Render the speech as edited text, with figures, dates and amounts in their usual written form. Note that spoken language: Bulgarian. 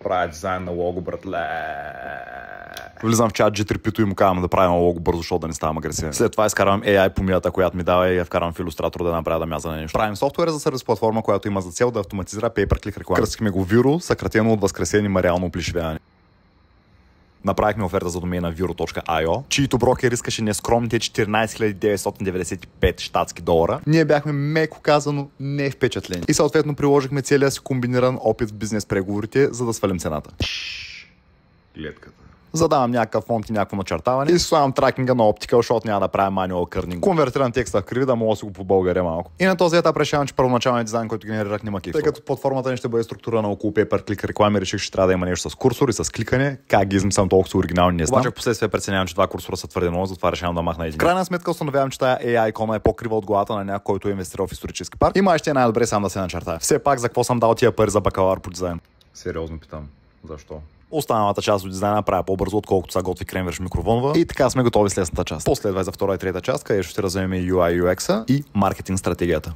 правя дизайн на лого, братле. Влизам в чат G3-пито и му казвам да правим лого бързо, защото да не ставам агресивен. След това изкарвам AI помията, която ми дава и я вкарвам в Illustrator да направя да мяза на нещо. Правим софтуер за сервис платформа, която има за цел да автоматизира pay-per-click реклама. Кръстихме го Viro, съкратено от възкресение има реално оплишивяване. Направихме оферта за домейна Viro.io, чието брокер искаше нескромните 14 995 щатски долара. Ние бяхме, меко казано, не впечатлени. И съответно приложихме целия си комбиниран опит в бизнес преговорите, за да свалим цената. Гледката. Задавам някакъв фонт и някакво начертаване и слагам тракинга на оптика, защото няма да правя manual кърнинг. Конвертирам текста в криви, да мога да си го побългаря малко. И на този етап решавам, че първоначалният дизайн, който генерирах, няма кеф. Тъй като платформата ни ще бъде структурирана около pay-per-click реклами, реших, че трябва да има нещо с курсор и с кликане. Как ги измислям толкова оригинални не знам. Обаче впоследствие преценявам, че два курсора са твърде много, затова решавам да махна един. В крайна сметка установявам, че тая AI икона е по-крива от главата на някой, който е инвестирал в исторически парк. И май ще е най-добре сам да се начертая. Все пак за какво съм дал тия пари за бакалавър по дизайн? Сериозно питам. Защо? Останалата част от дизайна правя по-бързо, отколкото са готви кремвирш микроволнова. И така сме готови с лесната част. Последва за втора и трета част, където ще разгледаме UI UX и маркетинг стратегията.